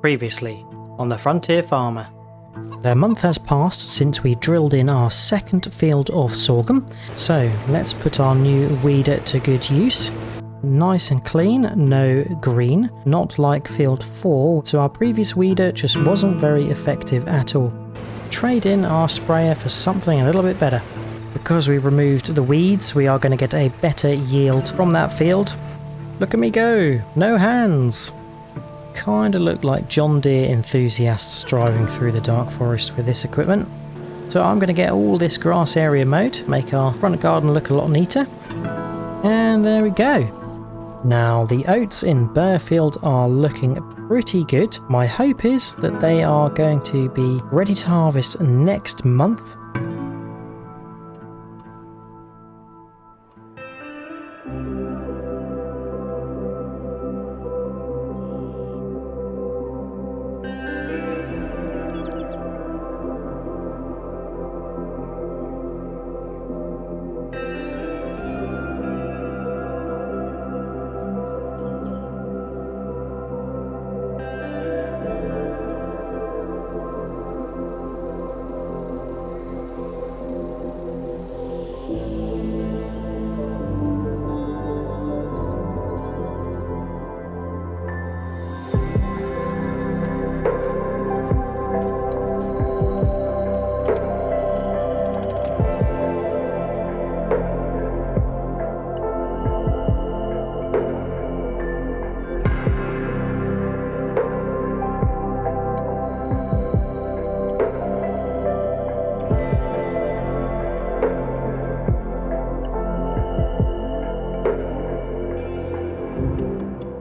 Previously on the Frontier Farmer. A month has passed since we drilled in our second field of sorghum, so let's put our new weeder to good use. Nice and clean, no green, not like field 4, so our previous weeder just wasn't very effective at all. Trade in our sprayer for something a little bit better. Because we've removed the weeds, we are going to get a better yield from that field. Look at me go, no hands. Kinda look like John Deere enthusiasts driving through the dark forest with this equipment. So I'm going to get all this grass area mowed, make our front garden look a lot neater. And there we go. Now the oats in Burfield are looking pretty good. My hope is that they are going to be ready to harvest next month.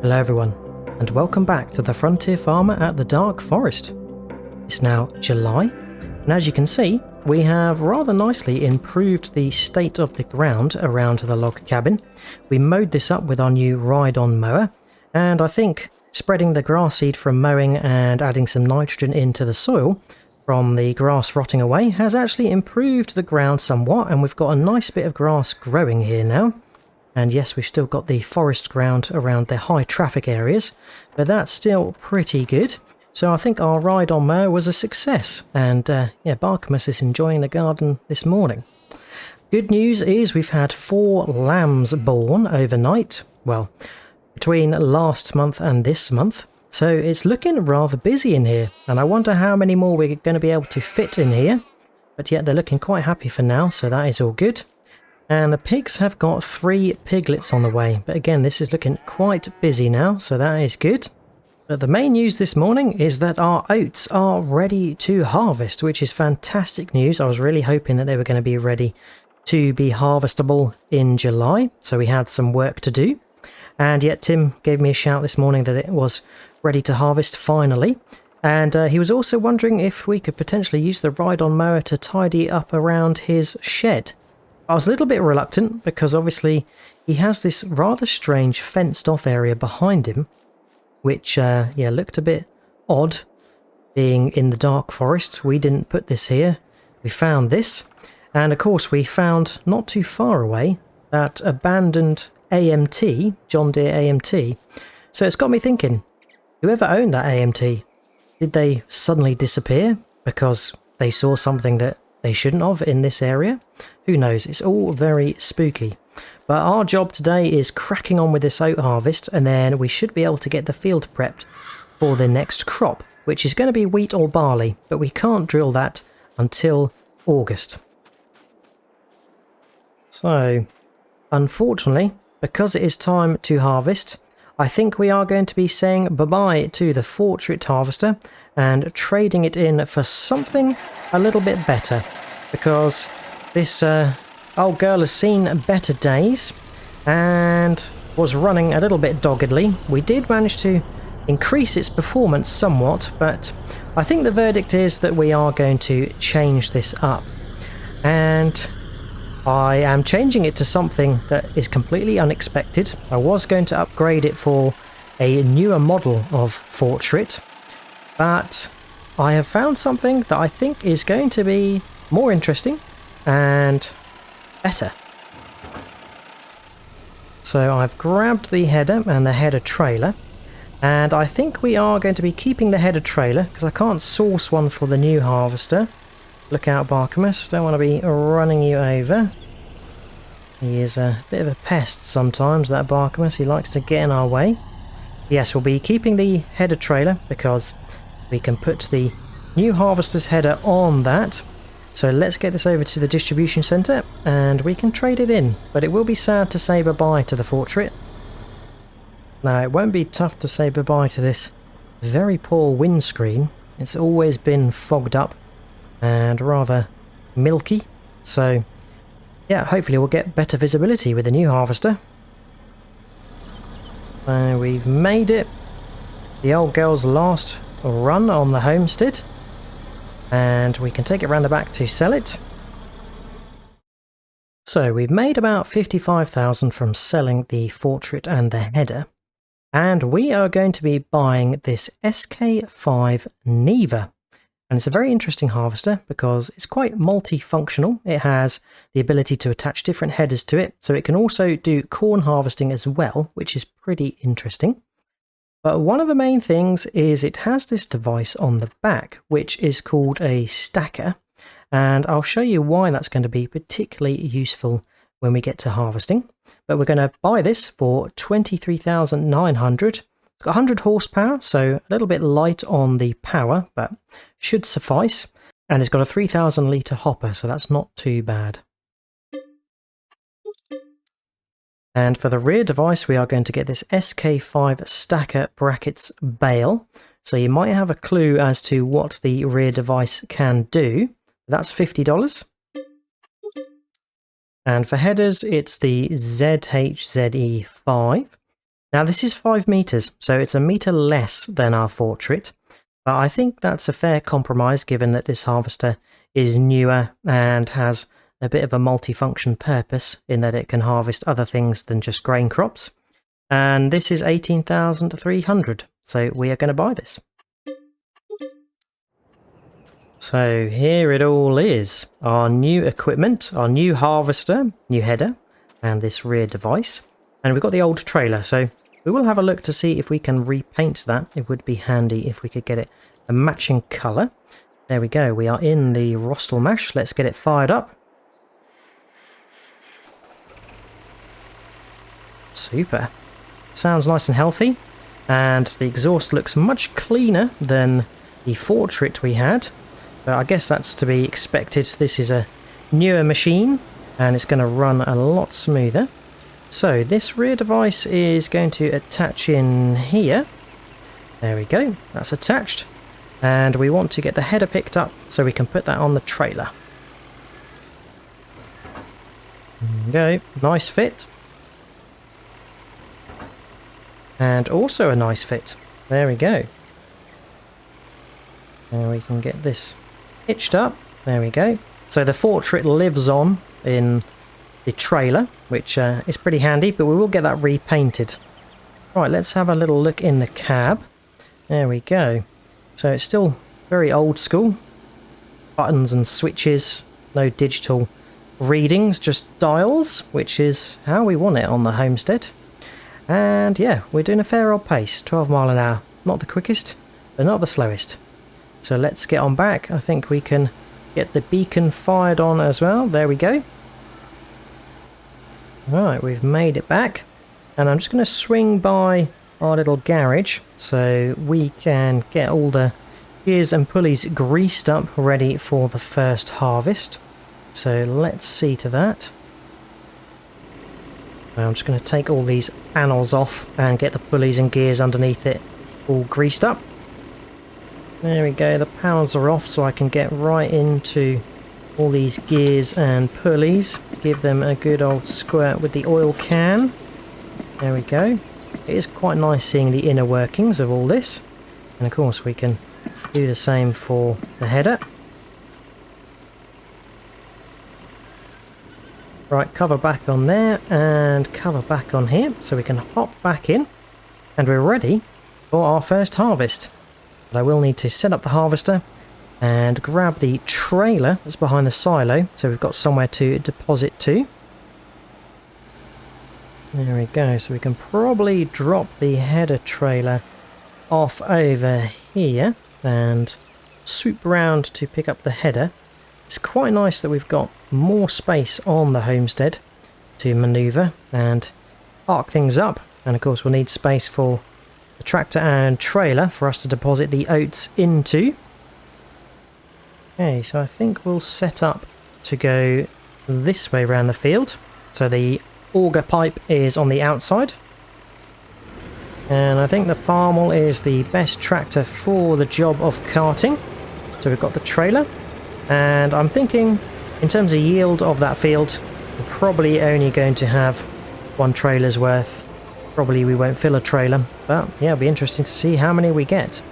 Hello everyone, and welcome back to the Frontier Farmer at the Dark Forest. It's now July, and as you can see, we have rather nicely improved the state of the ground around the log cabin. We mowed this up with our new ride-on mower, and I think spreading the grass seed from mowing and adding some nitrogen into the soil from the grass rotting away has actually improved the ground somewhat, and we've got a nice bit of grass growing here now. And yes, we've still got the forest ground around the high traffic areas, but that's still pretty good. So I think our ride-on mower was a success, and Barkamus is enjoying the garden this morning. Good news is we've had 4 lambs born overnight, well, between last month and this month. So it's looking rather busy in here, and I wonder how many more we're going to be able to fit in here. But yet they're looking quite happy for now, so that is all good. And the pigs have got 3 piglets on the way, but again this is looking quite busy now, so that is good. But the main news this morning is that our oats are ready to harvest, which is fantastic news. I was really hoping that they were going to be ready to be harvestable in July, so we had some work to do. And yet Tim gave me a shout this morning that it was ready to harvest finally. And he was also wondering if we could potentially use the ride-on mower to tidy up around his shed. I was a little bit reluctant because obviously he has this rather strange fenced off area behind him, which looked a bit odd being in the dark forest. We didn't put this here, we found this, and of course we found not too far away that abandoned AMT, John Deere AMT. So it's got me thinking, whoever owned that AMT, did they suddenly disappear because they saw something that they shouldn't have in this area? Who knows, it's all very spooky. But our job today is cracking on with this oat harvest, and then we should be able to get the field prepped for the next crop, which is going to be wheat or barley, but we can't drill that until August. So, unfortunately, because it is time to harvest, I think we are going to be saying bye-bye to the Portrait harvester and trading it in for something a little bit better, because this old girl has seen better days and was running a little bit doggedly. We did manage to increase its performance somewhat, but I think the verdict is that we are going to change this up. And I am changing it to something that is completely unexpected. I was going to upgrade it for a newer model of Portrait, but I have found something that I think is going to be more interesting and better. So I've grabbed the header and the header trailer, And I think we are going to be keeping the header trailer because I can't source one for the new harvester. Look out, Barkamus, don't want to be running you over. He is a bit of a pest sometimes, that Barkamus. He likes to get in our way. Yes, we'll be keeping the header trailer because we can put the new harvester's header on that. So let's get this over to the distribution centre and we can trade it in. But it will be sad to say bye-bye to the Fortrit. Now, it won't be tough to say bye-bye to this very poor windscreen. It's always been fogged up and rather milky. So, yeah, hopefully we'll get better visibility with the new harvester. We've made it. The old girl's last run on the homestead. And we can take it round the back to sell it. So we've made about 55,000 from selling the Fortrit and the header. And we are going to be buying this SK5 Neva. And it's a very interesting harvester because it's quite multifunctional. It has the ability to attach different headers to it, so it can also do corn harvesting as well, which is pretty interesting. But one of the main things is it has this device on the back, which is called a stacker. And I'll show you why that's going to be particularly useful when we get to harvesting. But we're going to buy this for 23,900. It's got 100 horsepower, so a little bit light on the power, but should suffice. And it's got a 3,000 litre hopper, so that's not too bad. And for the rear device, we are going to get this SK5 stacker brackets bale. So you might have a clue as to what the rear device can do. That's $50. And for headers, it's the ZHZE5. Now this is 5 meters, so it's a meter less than our Fortrit. But I think that's a fair compromise given that this harvester is newer and has a bit of a multifunction purpose in that it can harvest other things than just grain crops. And this is 18,300, so we are going to buy this. So here it all is, our new equipment, our new harvester, new header, and this rear device. And we've got the old trailer, so we will have a look to see if we can repaint that. It would be handy if we could get it a matching colour. There we go, we are in the Rostel mash. Let's get it fired up. Super. Sounds nice and healthy. And the exhaust looks much cleaner than the Fortrit we had. But I guess that's to be expected. This is a newer machine and it's going to run a lot smoother. So this rear device is going to attach in here. There we go, that's attached. And we want to get the header picked up so we can put that on the trailer. There we go, nice fit. And also a nice fit. There we go. And we can get this hitched up. There we go. So the Fortrit lives on in the trailer, which is pretty handy, but we will get that repainted. Right, let's have a little look in the cab. There we go. So it's still very old school. Buttons and switches, no digital readings, just dials, which is how we want it on the homestead. And yeah, we're doing a fair old pace, 12 mile an hour. Not the quickest, but not the slowest. So let's get on back. I think we can get the beacon fired on as well. There we go. Right, we've made it back. And I'm just going to swing by our little garage so we can get all the gears and pulleys greased up ready for the first harvest. So let's see to that. I'm just going to take all these panels off and get the pulleys and gears underneath it all greased up. There we go, the panels are off so I can get right into all these gears and pulleys. Give them a good old squirt with the oil can. There we go. It is quite nice seeing the inner workings of all this. And of course we can do the same for the header. Right, cover back on there and cover back on here so we can hop back in. And we're ready for our first harvest. But I will need to set up the harvester and grab the trailer that's behind the silo so we've got somewhere to deposit to. There we go, so we can probably drop the header trailer off over here and swoop around to pick up the header. It's quite nice that we've got more space on the homestead to manoeuvre and arc things up, and of course we'll need space for the tractor and trailer for us to deposit the oats into. Okay, so I think we'll set up to go this way around the field. So the auger pipe is on the outside, and I think the Farmall is the best tractor for the job of carting. So we've got the trailer, and I'm thinking in terms of yield of that field, we're probably only going to have one trailer's worth. Probably we won't fill a trailer, but yeah, it'll be interesting to see how many we get.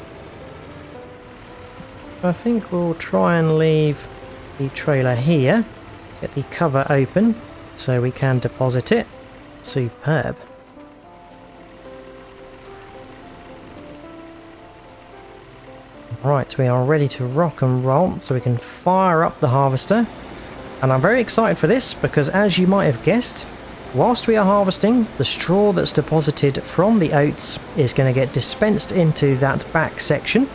I think we'll try and leave the trailer here, get the cover open so we can deposit it. Superb. Right, we are ready to rock and roll, so we can fire up the harvester. And I'm very excited for this because, as you might have guessed, whilst we are harvesting, the straw that's deposited from the oats is going to get dispensed into that back section,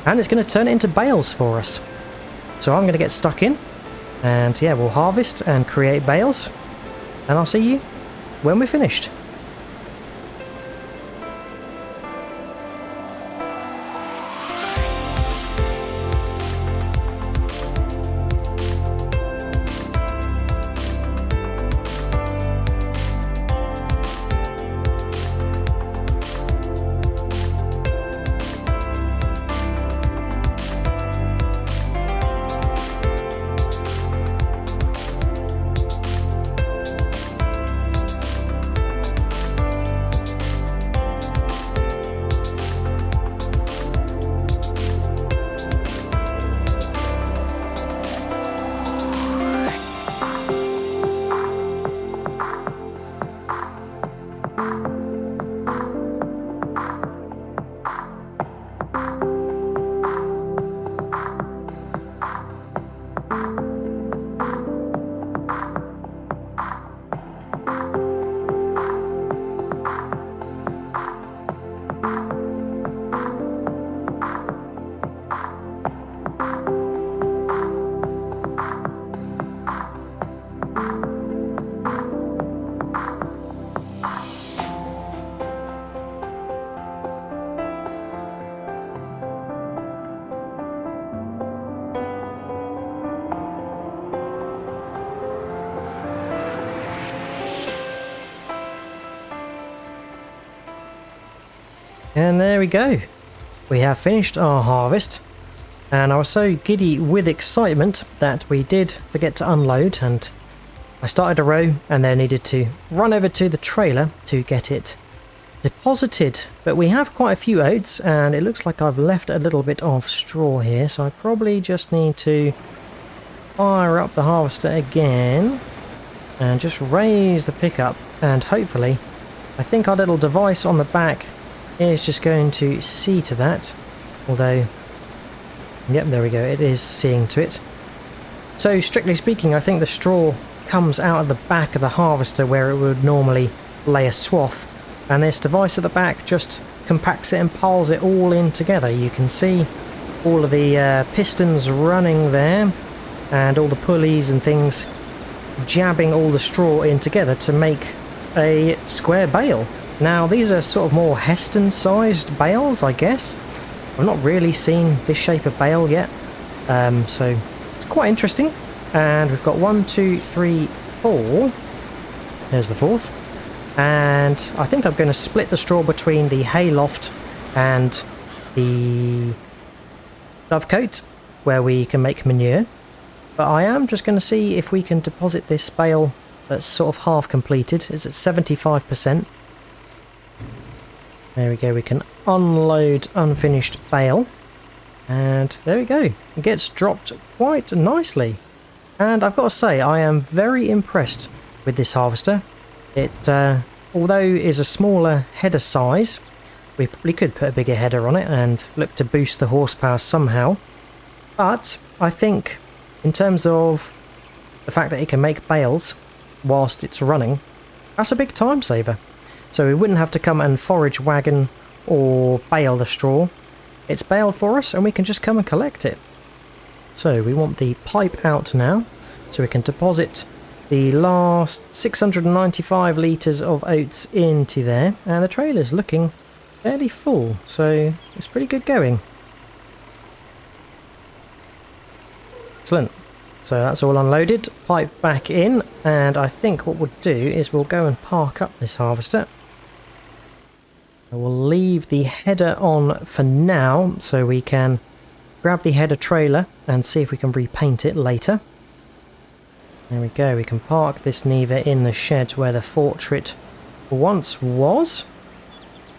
and it's going to turn it into bales for us. So I'm going to get stuck in, and yeah, we'll harvest and create bales, and I'll see you when we're finished. And there we go. We have finished our harvest, and I was so giddy with excitement that we did forget to unload, and I started a row and then needed to run over to the trailer to get it deposited. But we have quite a few oats, and it looks like I've left a little bit of straw here, so I probably just need to fire up the harvester again and just raise the pickup, and hopefully I think our little device on the back is just going to see to that, although yep, there we go, it is seeing to it. So strictly speaking, I think the straw comes out of the back of the harvester where it would normally lay a swath, and this device at the back just compacts it and piles it all in together. You can see all of the pistons running there and all the pulleys and things jabbing all the straw in together to make a square bale. Now these are sort of more Heston sized bales, I guess. I've not really seen this shape of bale yet, so it's quite interesting. And we've got 1, 2, 3, 4. There's the fourth. And I think I'm going to split the straw between the hayloft and the dovecote, where we can make manure. But I am just going to see if we can deposit this bale that's sort of half completed. It's at 75%. There we go, we can unload unfinished bale. And there we go, it gets dropped quite nicely. And I've got to say, I am very impressed with this harvester. It, although is a smaller header size, we probably could put a bigger header on it and look to boost the horsepower somehow. But I think in terms of the fact that it can make bales whilst it's running, that's a big time saver. So we wouldn't have to come and forage wagon or bale the straw, it's baled for us and we can just come and collect it. So we want the pipe out now so we can deposit the last 695 litres of oats into there, and the trailer's looking fairly full, so it's pretty good going. Excellent. So that's all unloaded, pipe back in, and I think what we'll do is we'll go and park up this harvester. We'll leave the header on for now so we can grab the header trailer and see if we can repaint it later. There we go, we can park this Neva in the shed where the Fortrit once was.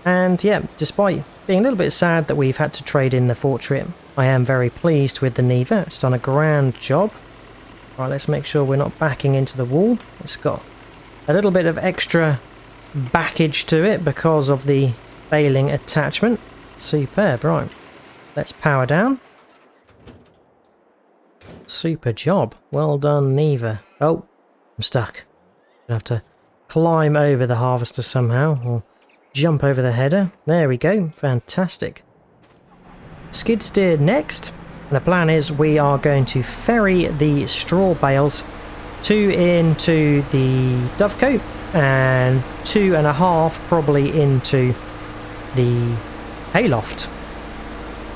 And yeah, despite being a little bit sad that we've had to trade in the Fortrit, I am very pleased with the Neva. It's done a grand job. Right, let's make sure we're not backing into the wall. It's got a little bit of extra backage to it because of the baling attachment. Superb, right. Let's power down. Super job. Well done, Neva. Oh, I'm stuck. Gonna have to climb over the harvester somehow, or jump over the header. There we go. Fantastic. Skid steer next. And the plan is we are going to ferry the straw bales 2 into the dovecote and 2.5 probably into the hayloft.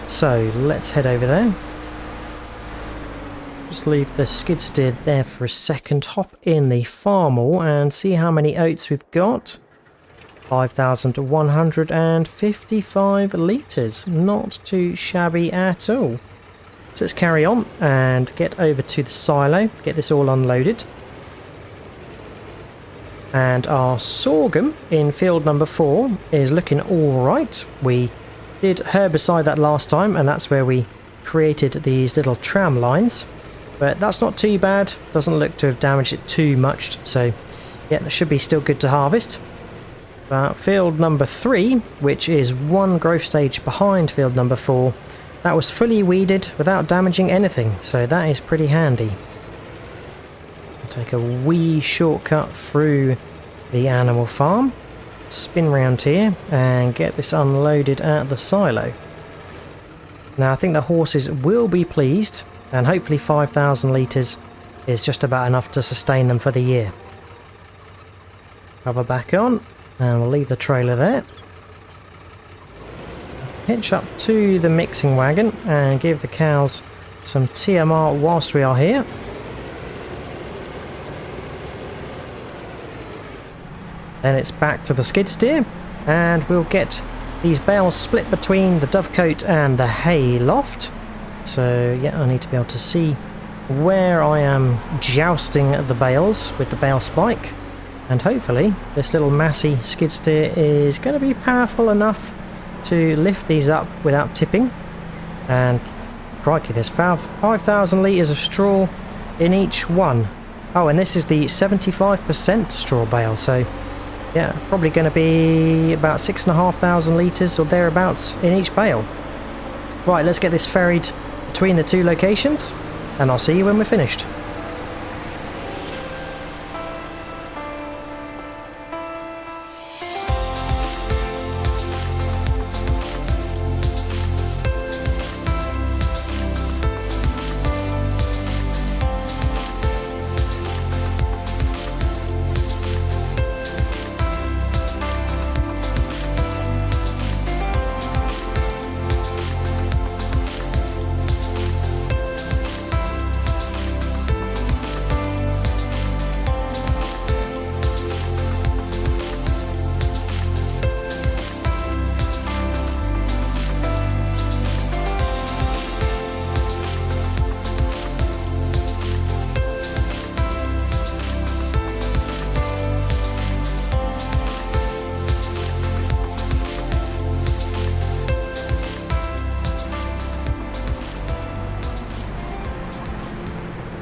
So let's head over there. Just leave the skid steer there for a second, hop in the farmall and see how many oats we've got. 5,155 litres, not too shabby at all. So let's carry on and get over to the silo, get this all unloaded. And our sorghum in field number 4 is looking alright. We did herbicide that last time, and that's where we created these little tram lines. But that's not too bad, doesn't look to have damaged it too much, so yeah, that should be still good to harvest. But field number 3, which is one growth stage behind field number 4, that was fully weeded without damaging anything, so that is pretty handy. I'll take a wee shortcut through the animal farm, spin round here and get this unloaded at the silo. Now I think the horses will be pleased, and hopefully 5,000 litres is just about enough to sustain them for the year. Cover back on, and we'll leave the trailer there. Hitch up to the mixing wagon and give the cows some TMR whilst we are here. Then it's back to the skid steer, and we'll get these bales split between the dovecote and the hay loft. So yeah, I need to be able to see where I am jousting the bales with the bale spike, and hopefully this little massy skid steer is going to be powerful enough to lift these up without tipping. And crikey, there's 5,000 litres of straw in each one. Oh, and this is the 75% straw bale, so yeah, probably going to be about 6,500 litres or thereabouts in each bale. Right, let's get this ferried between the two locations, and I'll see you when we're finished.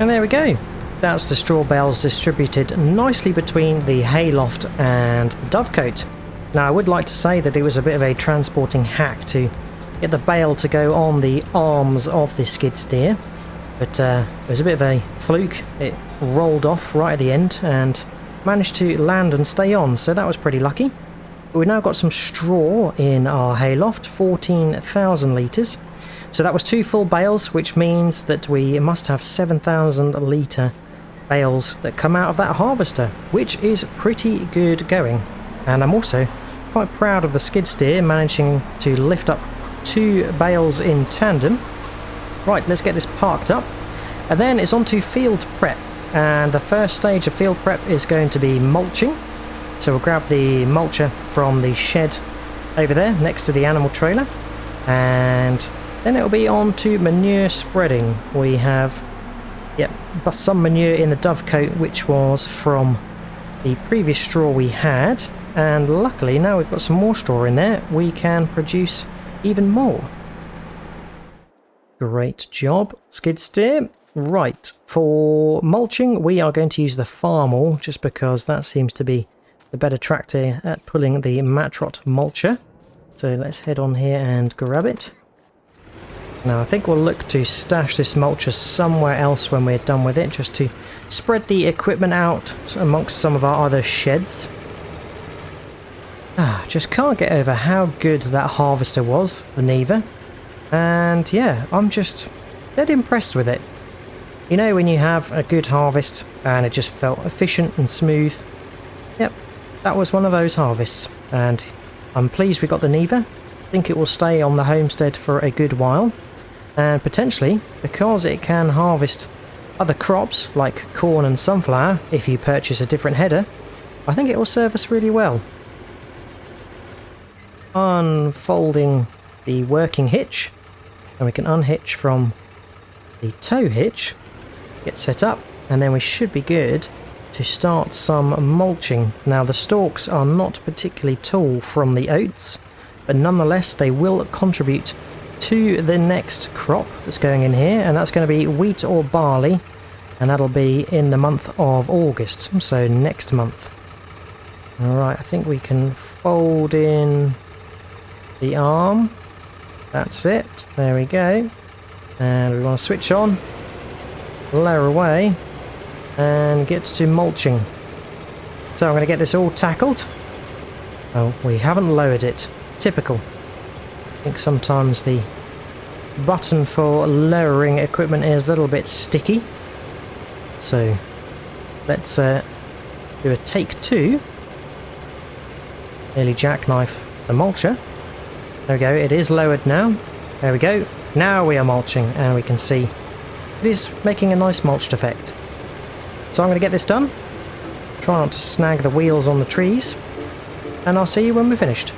And there we go. That's the straw bales distributed nicely between the hayloft and the dovecote. Now I would like to say that it was a bit of a transporting hack to get the bale to go on the arms of the skid steer, but it was a bit of a fluke. It rolled off right at the end and managed to land and stay on, so that was pretty lucky. But we've now got some straw in our hayloft, 14,000 litres. So that was 2 full bales, which means that we must have 7,000 litre bales that come out of that harvester, which is pretty good going. And I'm also quite proud of the skid steer managing to lift up 2 bales in tandem. Right, let's get this parked up. And then it's on to field prep. And the first stage of field prep is going to be mulching. So we'll grab the mulcher from the shed over there next to the animal trailer. And then it'll be on to manure spreading. We have some manure in the dovecote, which was from the previous straw we had. And luckily now we've got some more straw in there, we can produce even more. Great job, skid steer. Right, for mulching we are going to use the Farmall, just because that seems to be the better tractor at pulling the Matrot mulcher. So let's head on here and grab it. Now I think we'll look to stash this mulcher somewhere else when we're done with it, just to spread the equipment out amongst some of our other sheds. Just can't get over how good that harvester was, the Neva. And yeah, I'm just dead impressed with it. You know, when you have a good harvest and it just felt efficient and smooth. Yep, that was one of those harvests. And I'm pleased we got the Neva. I think it will stay on the homestead for a good while. And potentially, because it can harvest other crops like corn and sunflower if you purchase a different header, I think it will serve us really well. Unfolding the working hitch, and we can unhitch from the tow hitch, get set up, and then we should be good to start some mulching. Now the stalks are not particularly tall from the oats, but nonetheless they will contribute to the next crop that's going in here, and that's going to be wheat or barley, and that'll be in the month of August, so next month. Alright, I think we can fold in the arm. That's it. There we go. And we want to switch on, lower away, and get to mulching. So I'm going to get this all tackled. Oh, we haven't lowered it. Typical. I think sometimes the button for lowering equipment is a little bit sticky. So let's do a take 2. Nearly jackknife the mulcher. There we go, it is lowered now. There we go. Now we are mulching, and we can see it is making a nice mulched effect. So I'm going to get this done. Try not to snag the wheels on the trees. And I'll see you when we're finished.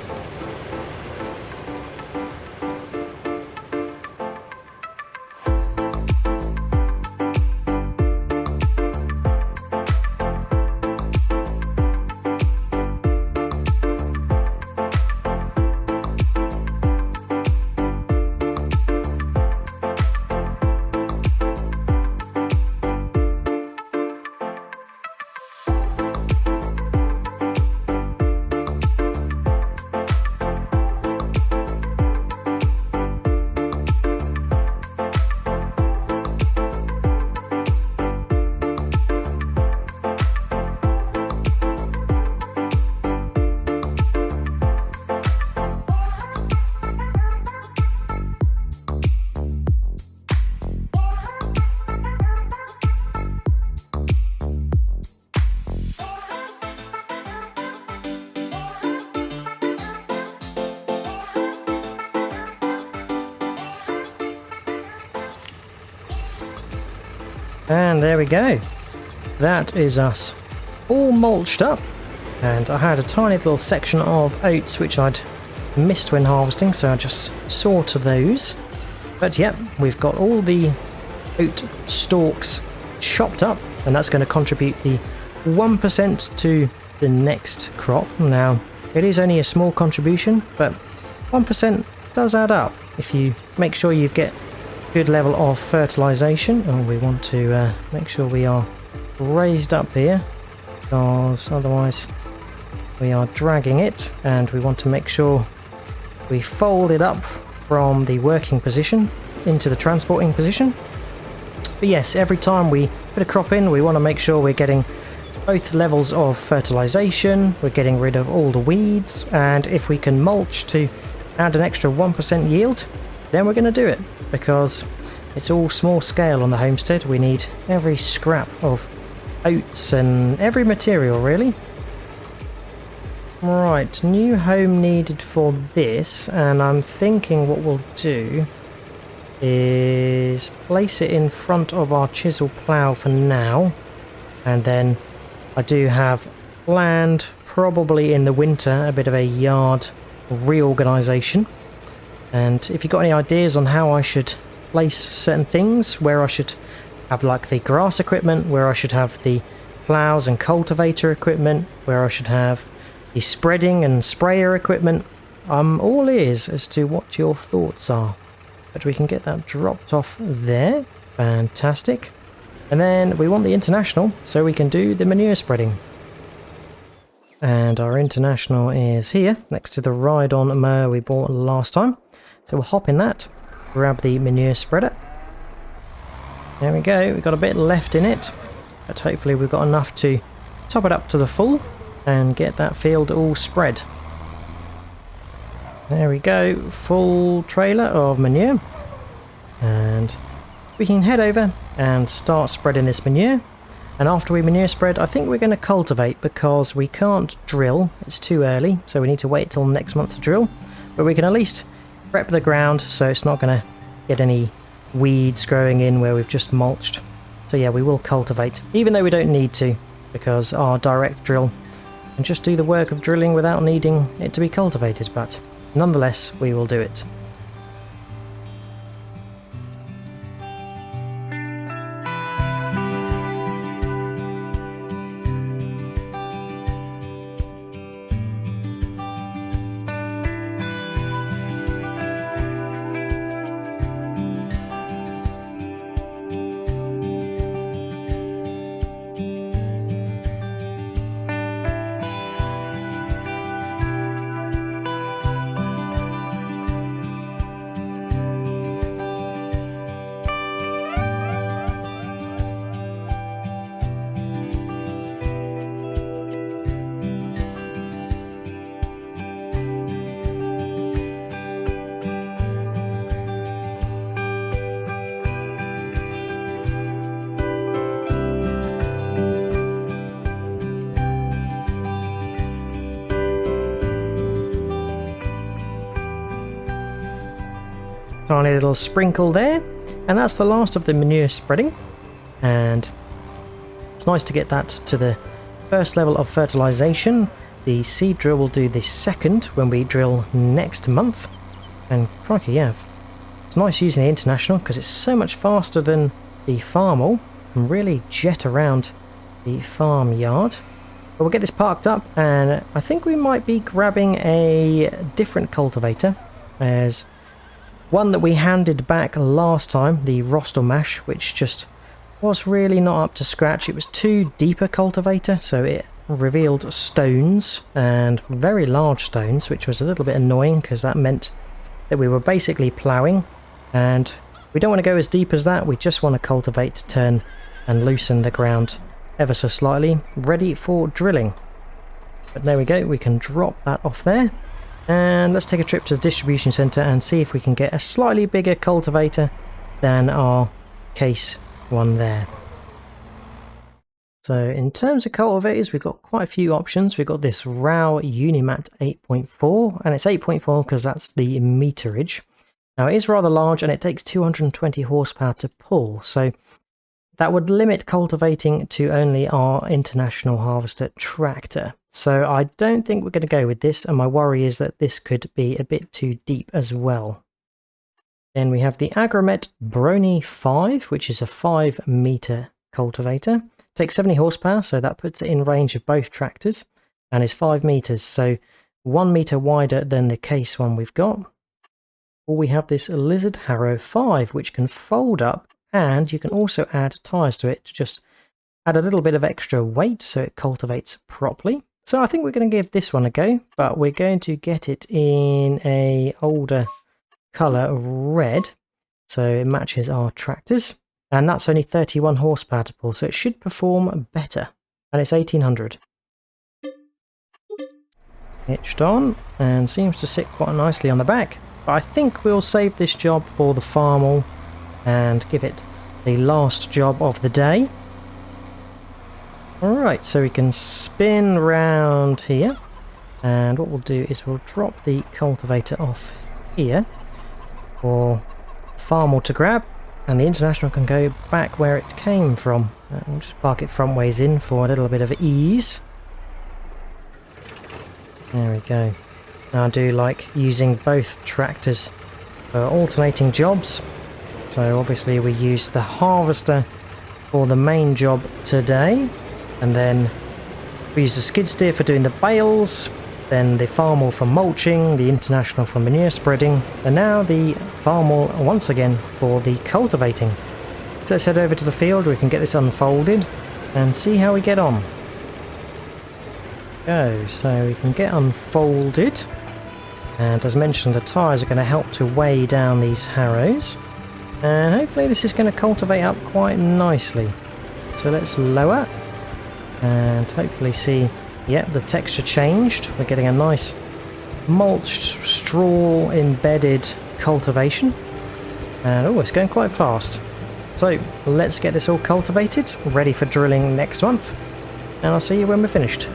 And there we go. That is us all mulched up. And I had a tiny little section of oats which I'd missed when harvesting, so I just saw to those. But yep, we've got all the oat stalks chopped up, and that's going to contribute the 1% to the next crop. Now, it is only a small contribution, but 1% does add up if you make sure you get good level of fertilization. And we want to make sure we are raised up here, because otherwise we are dragging it, and we want to make sure we fold it up from the working position into the transporting position. But yes, every time we put a crop in, we want to make sure we're getting both levels of fertilization, we're getting rid of all the weeds, and if we can mulch to add an extra 1% yield, then we're going to do it, because it's all small scale on the homestead. We need every scrap of oats and every material, really. Right, new home needed for this, and I'm thinking what we'll do is place it in front of our chisel plough for now, and then I do have planned, probably in the winter, a bit of a yard reorganisation. And if you've got any ideas on how I should place certain things, where I should have like the grass equipment, where I should have the ploughs and cultivator equipment, where I should have the spreading and sprayer equipment, I'm all ears as to what your thoughts are. But we can get that dropped off there. Fantastic. And then we want the international so we can do the manure spreading. And our international is here next to the ride-on mower we bought last time. So we'll hop in that, grab the manure spreader. There we go, we've got a bit left in it, but hopefully we've got enough to top it up to the full and get that field all spread. There we go, full trailer of manure. And we can head over and start spreading this manure. And after we manure spread, I think we're going to cultivate, because we can't drill, it's too early, so we need to wait till next month to drill. But we can at least prep the ground so it's not going to get any weeds growing in where we've just mulched. So yeah, we will cultivate, even though we don't need to, because our direct drill can just do the work of drilling without needing it to be cultivated, but nonetheless we will do it. Tiny little sprinkle there, and that's the last of the manure spreading. And it's nice to get that to the first level of fertilization. The seed drill will do the second when we drill next month. And crikey, yeah, it's nice using the international because it's so much faster than the farmall. Can really jet around the farmyard. But we'll get this parked up, and I think we might be grabbing a different cultivator. There's one that we handed back last time, the Rostelmash, which just was really not up to scratch. It was too deep a cultivator, so it revealed stones, and very large stones, which was a little bit annoying because that meant that we were basically ploughing, and we don't want to go as deep as that. We just want to cultivate, turn and loosen the ground ever so slightly, ready for drilling. But there we go, we can drop that off there. And let's take a trip to the distribution centre and see if we can get a slightly bigger cultivator than our case one there. So in terms of cultivators, we've got quite a few options. We've got this Rao Unimat 8.4, and it's 8.4 because that's the meterage. Now it is rather large and it takes 220 horsepower to pull, so that would limit cultivating to only our International Harvester tractor. So I don't think we're going to go with this, and my worry is that this could be a bit too deep as well. Then we have the Agromet Brony 5, which is a 5 meter cultivator. Takes 70 horsepower, so that puts it in range of both tractors, and is 5 meters, so 1 meter wider than the case one we've got. Or we have this Lizard Harrow 5, which can fold up, and you can also add tyres to it to just add a little bit of extra weight so it cultivates properly. So I think we're going to give this one a go, but we're going to get it in a older colour of red, so it matches our tractors. And that's only 31 horsepower to pull, so it should perform better. and it's 1800. Hitched on and seems to sit quite nicely on the back. But I think we'll save this job for the farm and give it the last job of the day. Alright, so we can spin round here, and what we'll do is we'll drop the cultivator off here for farm to grab, and the International can go back where it came from. We'll just park it front ways in for a little bit of ease. There we go. Now I do like using both tractors for alternating jobs. So obviously we use the harvester for the main job today, and then we use the skid steer for doing the bales, then the farm for mulching, the International for manure spreading, and now the farm once again for the cultivating. So let's head over to the field. We can get this unfolded and see how we get on. So we can get unfolded, and as mentioned, the tyres are going to help to weigh down these harrows, and hopefully this is going to cultivate up quite nicely. So let's lower and hopefully see, yep, the texture changed. We're getting a nice mulched straw embedded cultivation, and oh, it's going quite fast. So let's get this all cultivated, ready for drilling next month, and I'll see you when we're finished.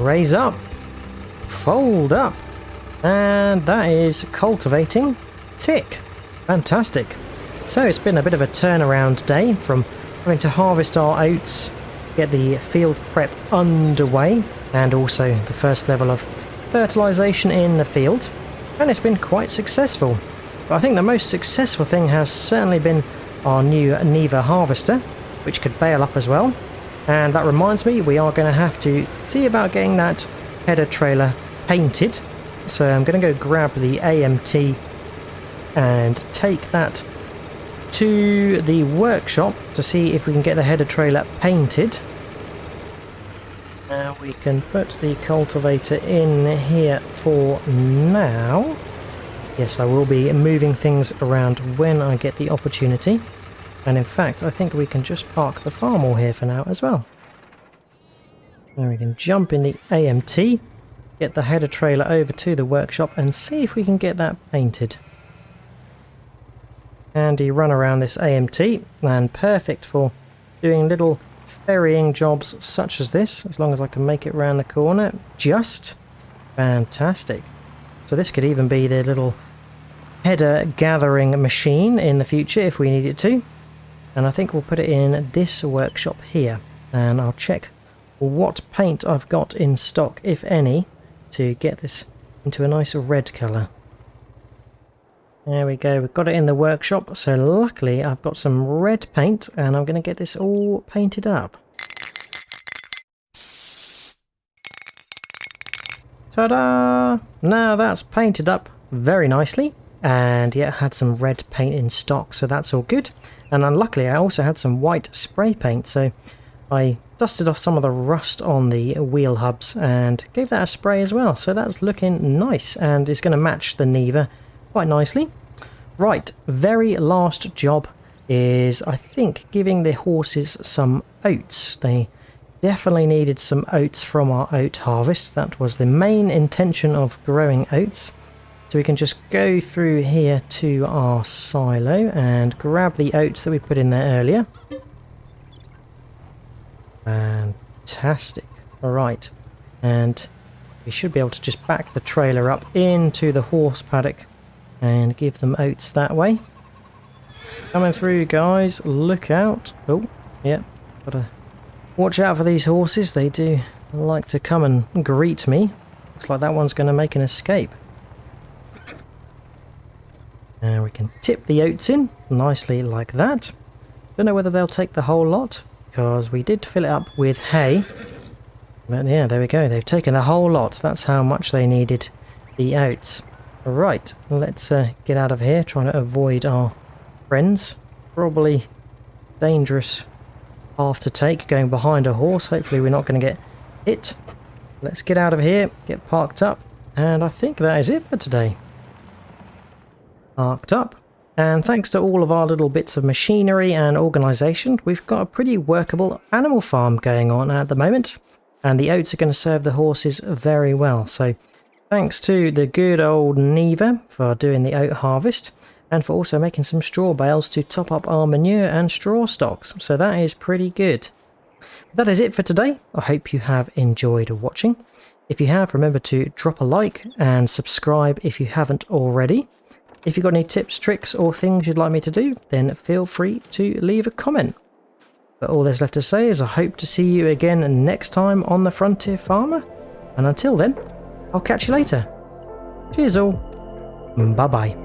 Raise up, fold up, and that is cultivating tick. Fantastic. So it's been a bit of a turnaround day from having to harvest our oats, get the field prep underway, and also the first level of fertilisation in the field, and it's been quite successful. But I think the most successful thing has certainly been our new Neva harvester, which could bale up as well. And that reminds me, we are going to have to see about getting that header trailer painted. So I'm going to go grab the AMT and take that to the workshop to see if we can get the header trailer painted. Now we can put the cultivator in here for now. Yes, I will be moving things around when I get the opportunity. And in fact, I think we can just park the farm here for now as well. And we can jump in the AMT, get the header trailer over to the workshop and see if we can get that painted. Handy run around this AMT, and perfect for doing little ferrying jobs such as this, as long as I can make it round the corner. Just fantastic. So this could even be the little header gathering machine in the future if we need it to. And I think we'll put it in this workshop here, and I'll check what paint I've got in stock, if any, to get this into a nice red colour. There we go, we've got it in the workshop, so luckily I've got some red paint and I'm going to get this all painted up. Ta-da! Now that's painted up very nicely, and yeah, had some red paint in stock, so that's all good. And unluckily I also had some white spray paint, so I dusted off some of the rust on the wheel hubs and gave that a spray as well, so that's looking nice and is going to match the Neva quite nicely. Right, very last job is, I think, giving the horses some oats. They definitely needed some oats from our oat harvest. That was the main intention of growing oats. So we can just go through here to our silo and grab the oats that we put in there earlier. Fantastic. Alright. And we should be able to just back the trailer up into the horse paddock and give them oats that way. Coming through, guys. Look out. Oh, yeah. Gotta watch out for these horses. They do like to come and greet me. Looks like that one's going to make an escape. And we can tip the oats in nicely like that. Don't know whether they'll take the whole lot, because we did fill it up with hay. But yeah, there we go. They've taken the whole lot. That's how much they needed the oats. Right, let's get out of here, trying to avoid our friends. Probably dangerous path to take, going behind a horse. Hopefully we're not going to get hit. Let's get out of here, get parked up, and I think that is it for today. Parked up, and thanks to all of our little bits of machinery and organisation, we've got a pretty workable animal farm going on at the moment, and the oats are going to serve the horses very well. So thanks to the good old Neva for doing the oat harvest, and for also making some straw bales to top up our manure and straw stocks. So that is pretty good. That is it for today. I hope you have enjoyed watching. If you have, remember to drop a like and subscribe if you haven't already. If you've got any tips, tricks or things you'd like me to do, then feel free to leave a comment. But all there's left to say is I hope to see you again next time on The Frontier Farmer. And until then, I'll catch you later. Cheers all. Bye bye.